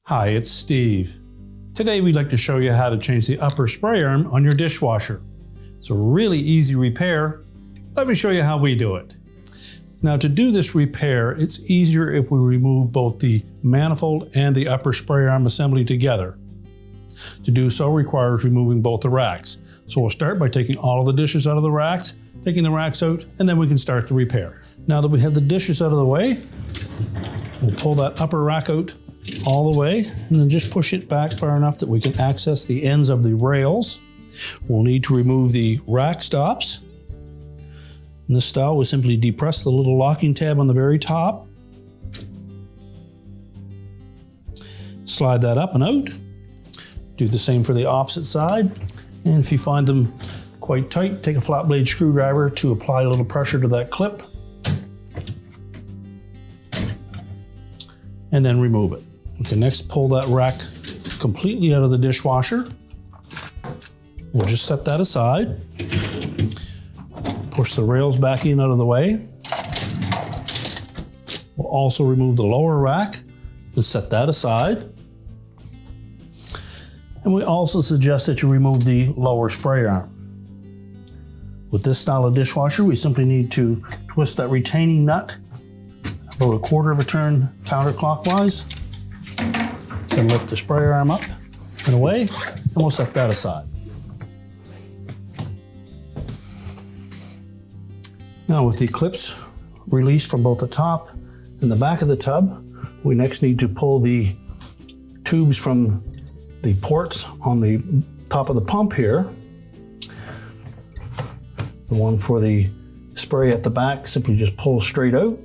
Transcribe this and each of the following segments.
Hi, it's Steve. Today we'd like to show you how to change the upper spray arm on your dishwasher. It's a really easy repair. Let me show you how we do it. Now, to do this repair, it's easier if we remove both the manifold and the upper spray arm assembly together. To do so requires removing both the racks. So we'll start by taking all of the dishes out of the racks, taking the racks out, and then we can start the repair. Now that we have the dishes out of the way, we'll pull that upper rack out all the way and then just push it back far enough that we can access the ends of the rails. We'll need to remove the rack stops. In this style, we simply depress the little locking tab on the very top. Slide that up and out. Do the same for the opposite side. And if you find them quite tight, take a flat blade screwdriver to apply a little pressure to that clip. And then remove it. We can next pull that rack completely out of the dishwasher. We'll just set that aside. Push the rails back in out of the way. We'll also remove the lower rack and set that aside. And we also suggest that you remove the lower spray arm. With this style of dishwasher, we simply need to twist that retaining nut about a quarter of a turn counterclockwise. Then lift the spray arm up and away, and we'll set that aside. Now, with the clips released from both the top and the back of the tub, we next need to pull the tubes from the ports on the top of the pump here. The one for the spray at the back simply just pulls straight out.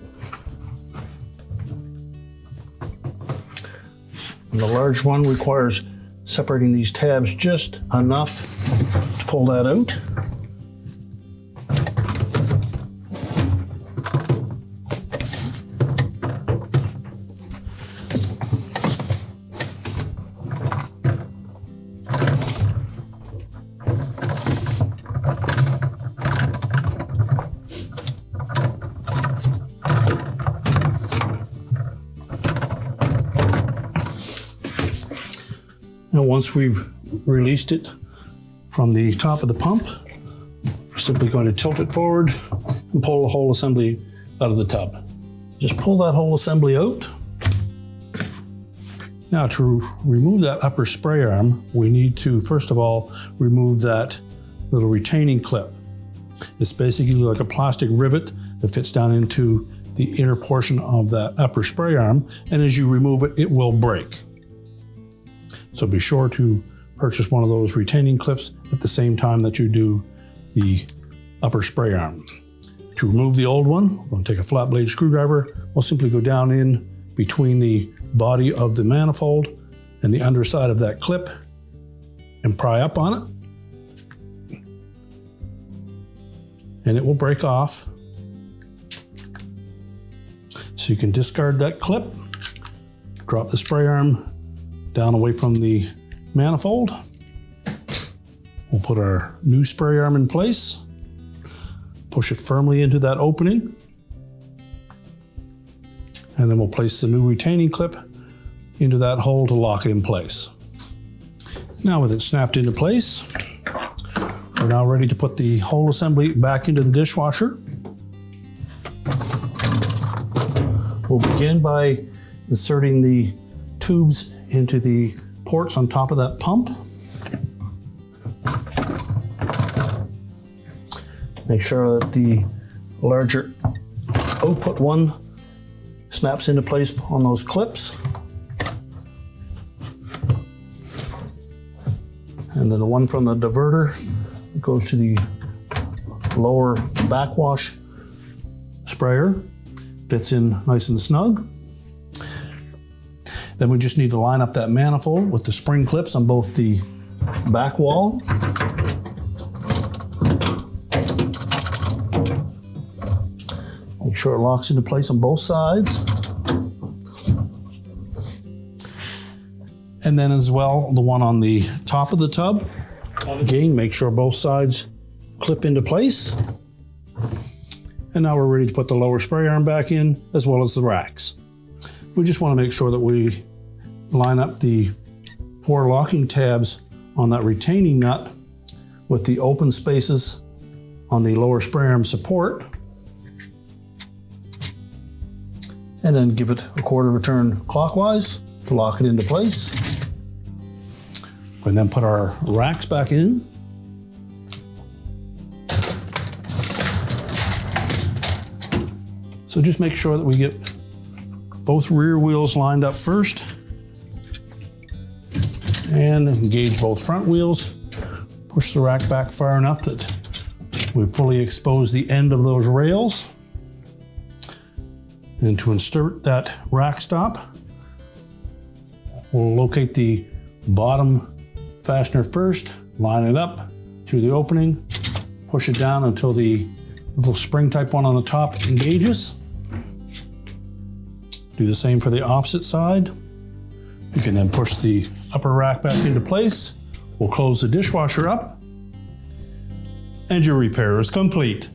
And the large one requires separating these tabs just enough to pull that out. Now, once we've released it from the top of the pump, we're simply going to tilt it forward and pull the whole assembly out of the tub. Just pull that whole assembly out. Now, to remove that upper spray arm, we need to, first of all, remove that little retaining clip. It's basically like a plastic rivet that fits down into the inner portion of that upper spray arm, and as you remove it, it will break. So be sure to purchase one of those retaining clips at the same time that you do the upper spray arm. To remove the old one, we're going to take a flat blade screwdriver. We'll simply go down in between the body of the manifold and the underside of that clip and pry up on it. And it will break off. So you can discard that clip, drop the spray arm down away from the manifold. We'll put our new spray arm in place, push it firmly into that opening, and then we'll place the new retaining clip into that hole to lock it in place. Now, with it snapped into place, we're now ready to put the whole assembly back into the dishwasher. We'll begin by inserting the tubes into the ports on top of that pump. Make sure that the larger output one snaps into place on those clips. And then the one from the diverter goes to the lower backwash sprayer, fits in nice and snug. Then we just need to line up that manifold with the spring clips on both the back wall Make sure it locks into place on both sides. And then as well, the one on the top of the tub. Again, make sure both sides clip into place. And now we're ready to put the lower spray arm back in, as well as the racks. We just want to make sure that we line up the 4 locking tabs on that retaining nut with the open spaces on the lower spray arm support. And then give it a 1/4 turn clockwise to lock it into place. And then put our racks back in. So just make sure that we get both rear wheels lined up first and engage both front wheels. Push the rack back far enough that we fully expose the end of those rails. And to insert that rack stop, we'll locate the bottom fastener first, line it up through the opening, push it down until the little spring type one on the top engages. Do the same for the opposite side. You can then push the upper rack back into place. We'll close the dishwasher up, and your repair is complete.